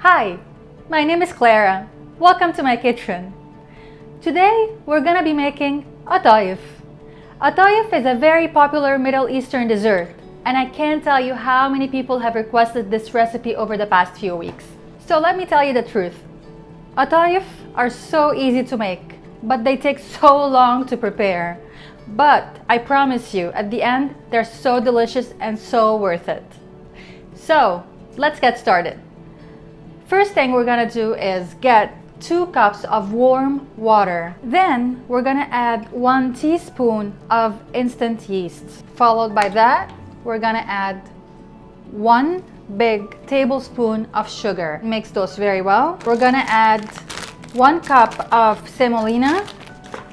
Hi, my name is Clara. Welcome to my kitchen. Today we're gonna be making Atayef. Atayef is a very popular Middle Eastern dessert, and I can't tell you how many people have requested this recipe over the past few weeks. So let me tell you the truth. Atayef are so easy to make, but they take so long to prepare. But I promise you, at the end, they're so delicious and so worth it. So let's get started. First thing we're gonna do is get 2 cups of warm water. Then we're gonna add 1 teaspoon of instant yeast. Followed by that, we're gonna add 1 big tablespoon of sugar. Mix those very well. We're gonna add 1 cup of semolina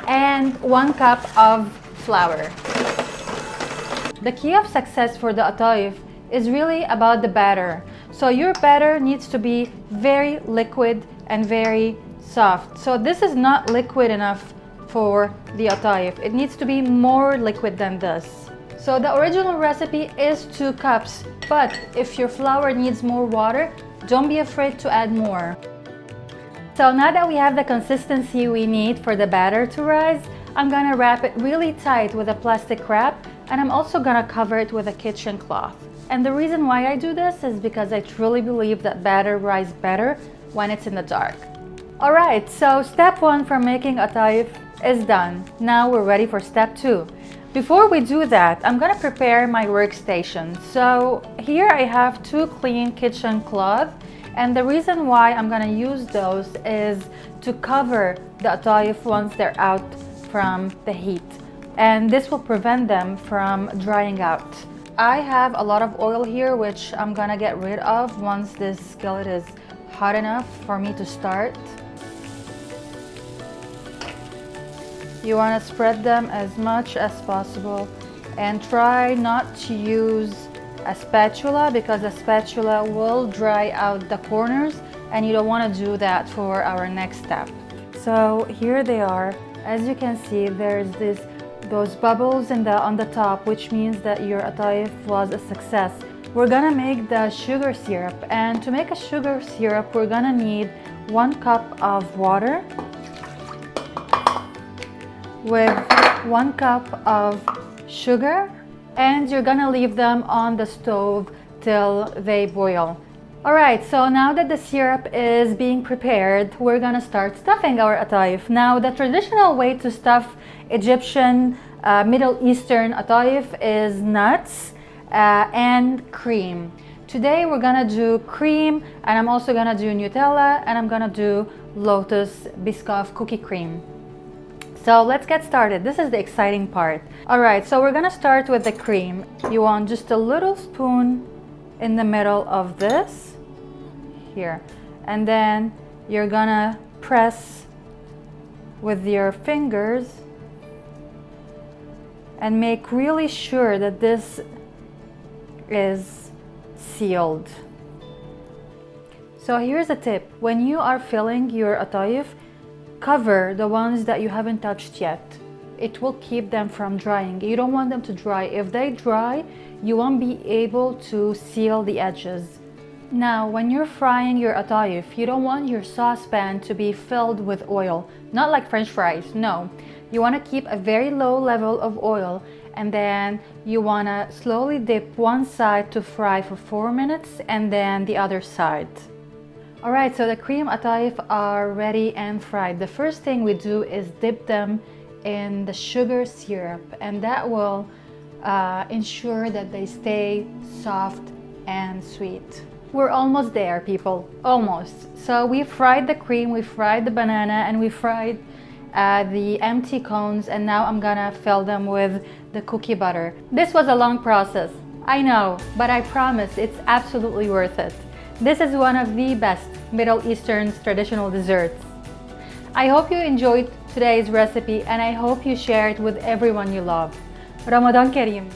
and 1 cup of flour. The key of success for the Atayef is really about the batter. So your batter needs to be very liquid and very soft. So this is not liquid enough for the Atayef. It needs to be more liquid than this. So the original recipe is 2 cups, but if your flour needs more water, don't be afraid to add more. So now that we have the consistency we need for the batter to rise, I'm gonna wrap it really tight with a plastic wrap, and I'm also gonna cover it with a kitchen cloth. And the reason why I do this is because I truly believe that batter rises better when it's in the dark. Alright, so step 1 for making Atayef is done. Now we're ready for step 2. Before we do that, I'm gonna prepare my workstation. So here I have 2 clean kitchen cloths, and the reason why I'm gonna use those is to cover the Atayef once they're out from the heat. And this will prevent them from drying out. I have a lot of oil here, which I'm gonna get rid of once this skillet is hot enough for me to start. You wanna spread them as much as possible and try not to use a spatula, because a spatula will dry out the corners, and you don't wanna do that for our next step. So here they are. As you can see, there's those bubbles on the top, which means that your Atayef was a success. We're gonna make the sugar syrup, and to make a sugar syrup, we're gonna need 1 cup of water with 1 cup of sugar, and you're gonna leave them on the stove till they boil. Alright, so now that the syrup is being prepared, we're gonna start stuffing our Atayef. Now, the traditional way to stuff Egyptian, Middle Eastern Atayef is nuts and cream. Today we're gonna do cream, and I'm also gonna do Nutella, and I'm gonna do Lotus Biscoff cookie cream. So let's get started. This is the exciting part. Alright, so we're gonna start with the cream. You want just a little spoon in the middle of this here, and then you're gonna press with your fingers and make really sure that this is sealed. So here's a tip. When you are filling your Atayef, cover the ones that you haven't touched yet. It will keep them from drying. You don't want them to dry. If they dry, you won't be able to seal the edges. Now, when you're frying your Atayef, you don't want your saucepan to be filled with oil. Not like French fries, no. You want to keep a very low level of oil, and then you want to slowly dip one side to fry for 4 minutes, and then the other side. Alright, so the cream Atayef are ready and fried. The first thing we do is dip them in the sugar syrup, and that will ensure that they stay soft and sweet. We're almost there, people, almost. So we fried the cream, we fried the banana, and we fried the empty cones, and now I'm gonna fill them with the cookie butter. This was a long process, I know, but I promise it's absolutely worth it. This is one of the best Middle Eastern traditional desserts. I hope you enjoyed today's recipe, and I hope you share it with everyone you love. Ramadan Kareem!